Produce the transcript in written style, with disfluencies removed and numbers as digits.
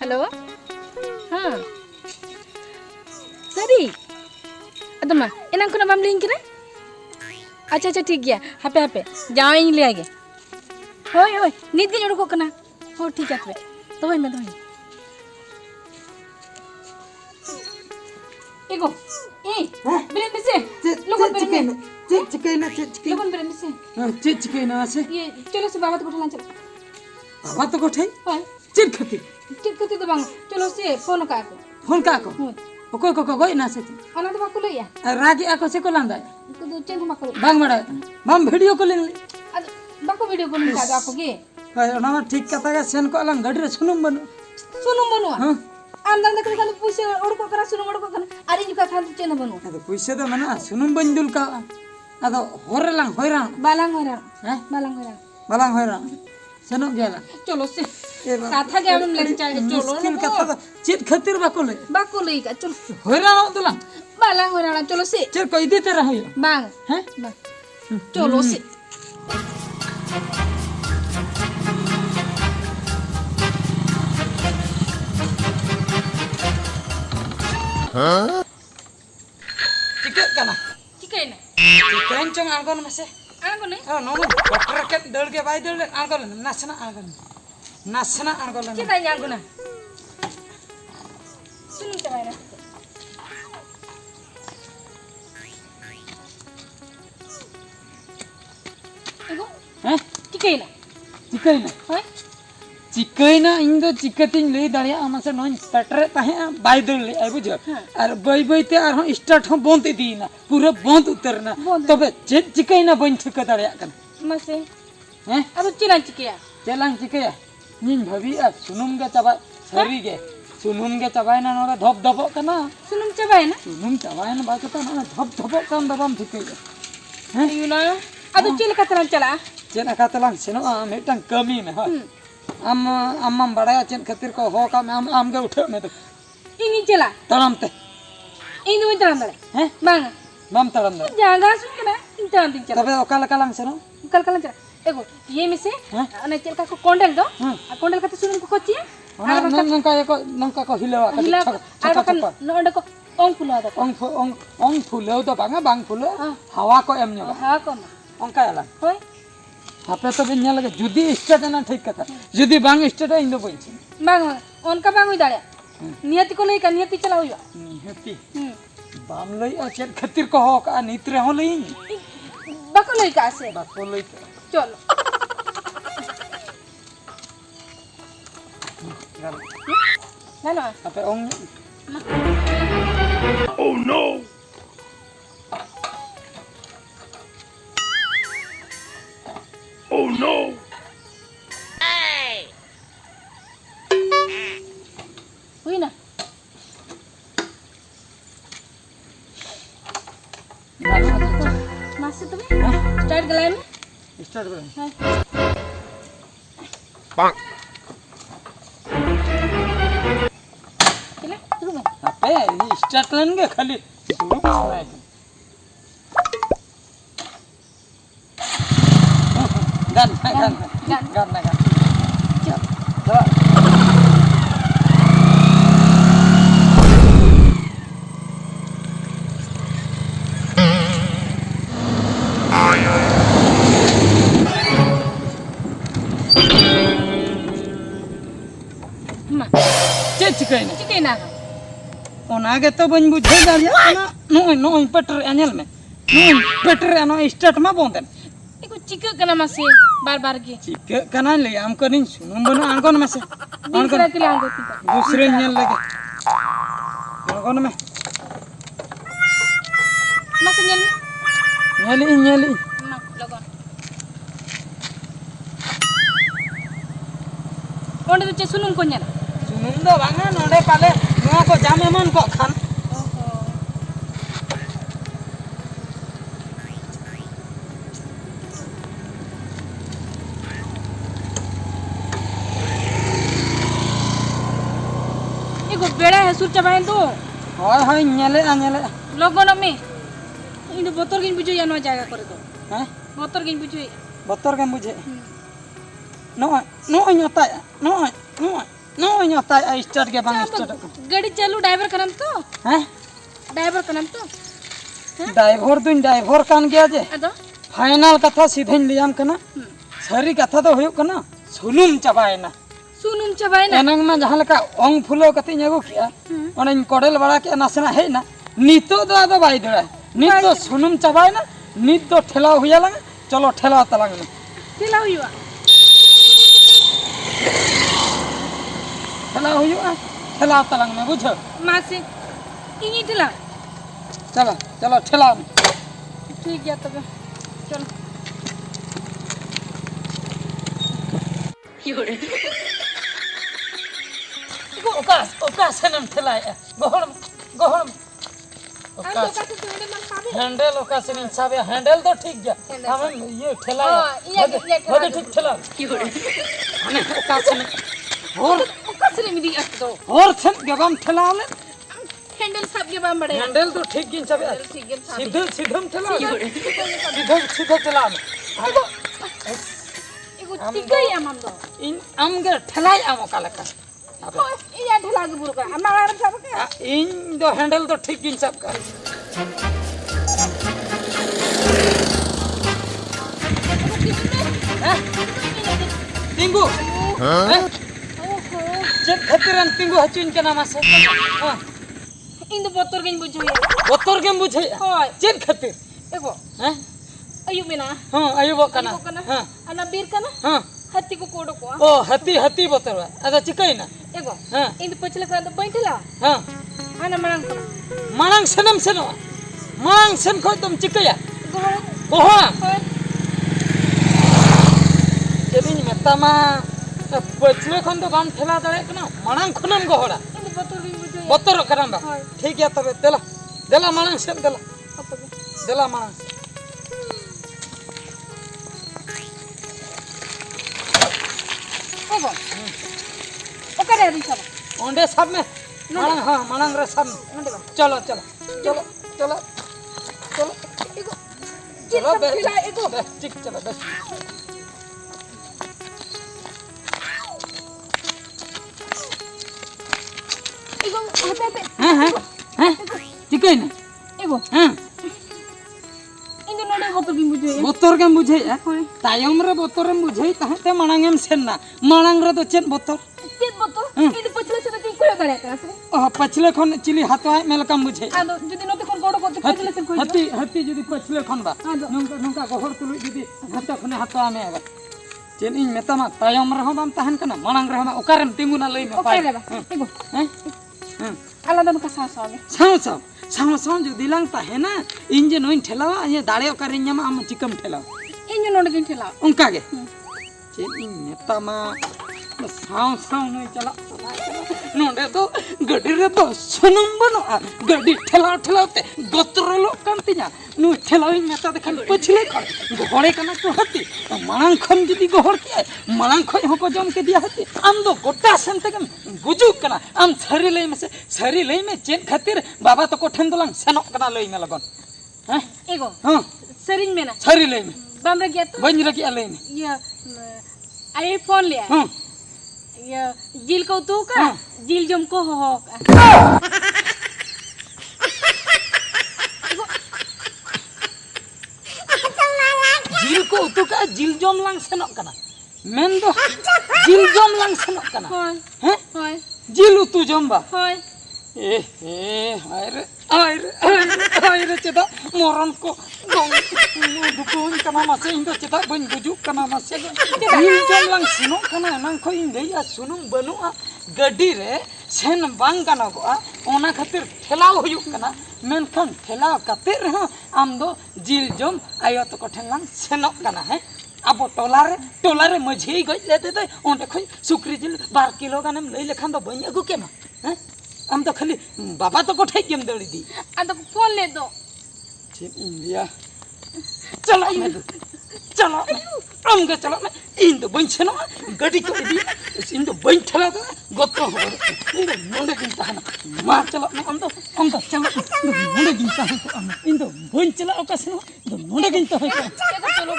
Hello हाँ सरी अदमा एना को बाम लिंक रे अच्छा अच्छा ठीक गया हापे हापे जाओ ले आगे होय होय नित गे उड़को कना हो ठीक है तो भाई मैं तो एगो ए ब्रेन में से लोगों ब्रेन में चिकन लोगों ब्रेन में से हां चिकन আছে ये चलो से बाबा तो उठा चलो बाबा तो कोठे हां चिरखती तो बांग चलो से फोन का को ओको गई ना से अना तो बाकु लइया रागी आको से को लांदा को दो चेंज मको बांग मड़ा बम वीडियो कॉलिंग अद बाकु वीडियो कॉलिंग का आपको गे ना ठीक कथा का सेन को अलंग गडरे सुनुम बनु हां आमदान दकरी खाली पुसे ओड़को करा सुनुम ओड़को करा अरे जुका खाली चेंज बनु अद पुसे तो मना सुनुम बंदुल का अद होरलांग होइरा बालांग होइरा हैं बालांग होइरा सेनो गेला चलो से कथा के हम लेके चल चलो मुश्किल कथा चित खातिर बाको ले का चलो होइरा दुला बालांग होइरा चलो से चल कोई देते रहो बांग हैं चलो से हां चिकन चंग आगन मसे आगन नहीं नो डॉक्टर के दल के बाय दल आगन नासना आगन के दाई आगन सुनु चबाय ना एगो हैं चिकन हां चिकन इन दो चिकतिन ले दाड़िया आमासे नोन पेटरे ताहे बाय दल ले आइ बुझ और बई बईते आर हम स्टार्ट हम बंद दीना पूरा बंद उतरना तबे जे चिकन बन ठक दाड़िया कन मसे हैं अब चिला चिकिया चलांग चिकया निन भभी आ सुनुम गे चबा सरी गे सुनुम गे चबाय ना नोरा धप धपो कना सुनुम चबाय ना बाकता ना धप धपो कन दबम ठिकै हैं युना अब चिल कतरन चला चेना कातलांग सेनो मेटंग कमी में ह अम्म बड़ाया चेन खातिर को हो का आम गे उठे में तो इनी चला तड़मते इन दो तड़म दले हैं बांग बम तड़म दे जागा सुन ना इन तड़म दिन चला तबे ओकाल कलांग सेनो कल चला एगो ये में से अने चल का को कोंडल दो कोंडल का सुन को कोची नंका को हिलवा छका नंड को ओंग फुला दो ओंग फुलेव तो बांग फुले हवा को एम न्यो हां को ओंका आला होय आपे तो बिन लगे जुदी स्टेट ना ठीक कथा जुदी बांग स्टेट इन दो बइछि बांग उनका बांग होई दाड़े नियति को लई का नियति चला होई नियति बाम लई आ चेन खातिर को हो का नित्रे हो लई बाको लई का से बाको लई चलो ना ना आपे ओंग Oh no! Oh no! हुई ना मासे तुम्हें स्टार्ट गलाय में स्टार्ट करें हां Bonk! चला शुरू में आपे ये स्टार्ट लेंगे खाली शुरू में गान चल मा चिकन ना ओना गे तो बन बुझे दालिया ना नो पेटर एनल में नो पेटर एनो स्टार्ट मा बोंदे एको चिक कना मासे बार के चिक कना ले हम कनिन सुनुम बनो आंगन में से दूसरा के लांगो दूसरे नेल लगे आंगन में मासे नेली ना लगन ओंडे तो सुनुम को न्याला सुनुम दो बांगा नोडे पाले नुआ को जामे मन को खान एगो बेड़ा है सुर चबाय दो हाय नेले लगन में इन बोतल गिन बुझो या नो जायगा करे दो हैं बोतल गिन बुझो बतर के मुझे नो नो नता नो नो नो आता स्टार्ट के बांग स्टार्ट गाड़ी चालू ड्राइवर करम तो हैं ड्राइवर करम तो ड्राइवर दुन ड्राइवर कान गया जे अदो फाइनल कथा सीधे लियाम कना सारी कथा तो हुयो कना सुनुम चाबायना सुनुम चबायना एनंग में जहां लका ओंग फुलो कति ᱧᱮᱜᱩ किया ओने कोडेल बड़ा के नासना हेना नितो दो आदो बाई दड़ा नित तो सुनुम चाबायना नित तो ठेला हुया लंग चलो ठेला तलंग में ठेला हुआ ठेला हुआ ठेला तलंग में बुझो मासे इनी ठेला चलो चलो ठेला में ठीक है तब चलो ओका सनम ठेला गोहड़ गोहड़ हम तो कासे तोड़े मन पावे हैंडल ओका सनम साबे हैंडल तो ठीक गया हम ये ठेला ये ठीक ठेला हने ओका सनम और ओका से मिदी तो और सन गबम ठेला ले हैंडल सब के बाम बड़े हैंडल तो ठीक गिन साबे ठीक है सीधे सीधम ठेला सीधे सीधे ठेला एगो टिकई आमम दो इन आमगे ठेलाई आमो कालका इया ठेला के बुरका हमारा सब के इन दो हैंडल तो ठीक गिन सब का तिंगु ओहो जे खतरन तिंगु हचुन के नाम से इन दो बोतर के बुझो बोतर के बुझे होय जे खतिर एगो हैं अयु बिना हां अयुबो कना हां अना बीर कना हां हत्ती को कोडो को ओ हत्ती हत्ती बोतर अदा चिकैना एगो हां इन पछले का बैठला हां आना मरंग मांग सनम सनो मांग सन खो तुम चिकया गोहड़ गोहा होय जेबिन मेतामा पछले खन तो बाम ठेला दळे कना मांग खनम गोहड़ा इन बोतर के बुझो बोतर करंबा ठीक है तबे देला देला मांग सन देला अपगे देला मांग ओगो ओकरे री सब ओंडे सब में मांग हां मांग रे सब मंडे बा चलो चलो चलो चलो चलो एगो चलो बे ठेला एगो ठीक चलो बस एगो हते हां हां हां ठीक है ना एगो हां इन दो नडे बोतर के बुझो बोतर के बुझे तायम रे बोतर में बुझे ताहते मांगेम सेना मांग रे तो चेन बोतर तेज बोतर इन पछले से तो कोय करे का से ओ पछले खन चिली हाथवा मेलकम बुझे आदो जदी नते कोन कोडो को पछले से कोय हत्ती हत्ती जदी पछले खन बा हाँ दो। नंका नंका गोहर तुलु जदी हाथ खने हाथवा में आगा चेन इन मेतामा तायम रे हम ताहन कना मांग रे हम ओकारम तिंगुना लई में ओकरे बा एगो हैं हां आलादा का सास आगे साव साव साव साव जो दिलांग ताहेना इन जे नोइन ठेलावा ये दाड़े ओकारे न्यामा आम चिकम ठेलावा इन जो नडे दिन ठेला उनका के चेन इन मेतामा साव साव नोई चला नोंडे तो गड्डी रे तो सुनुम बनो गड्डी ठेला ठेलाते गतरलो कांतिया नु ठेलावी मेता देखन पछले खन गोहड़े कना तो हती मांग खन जदी गोहड़ के मांग खय हको जम के दिया हती आम दो गोटा संते के गुजु कना आम सरी लई में से सरी लई में चेन खातिर बाबा तो कोठन दलंग सेनो कना लई में लगन हैं एगो हां सरिन में ना सरी लई में बम रे गया तो बंज रखी लई में ये आईफोन ले हां ये जिल को तू का जिल जम को हो जिल को उतु का जिल जम लांग सेनो कना मेन दो जिल जम लांग सेनो कना होय हैं होय जिल उतु जम बा होय ए हाय रे चेदा मोरन को दुकुन कना मासे इन तो चेदा बन बुजु कना मासे जिल जम लांग सेनो कना नंग को इन देया सुनुम बनुआ गड्डी रे सेन बांग कना को ओना खातिर ठेलाव हुयु कना मेनखन ठेलाव काते रे आम दो जिल जम आयो तो कोठन लांग सेनो कना है अब टोला रे मझे गज लेते तो ओंडे खय सुक्री जिल 12 किलो गानम लई लेखान दो बई अगु केमा हैं आम तो खाली बाबा तो कोठे केम दड़ी दी आदो फोन ले दो चे इंडिया चलो मैं चलो हम के चलो मैं इन तो बन छनो गड्डी को दी इन तो बन ठला दो गोत्रो हो इन तो मोंडे गिनता है मा चलो मैं हम तो चलो मोंडे गिनता है इन तो बन चला ओका से तो मोंडे गिनता है चलो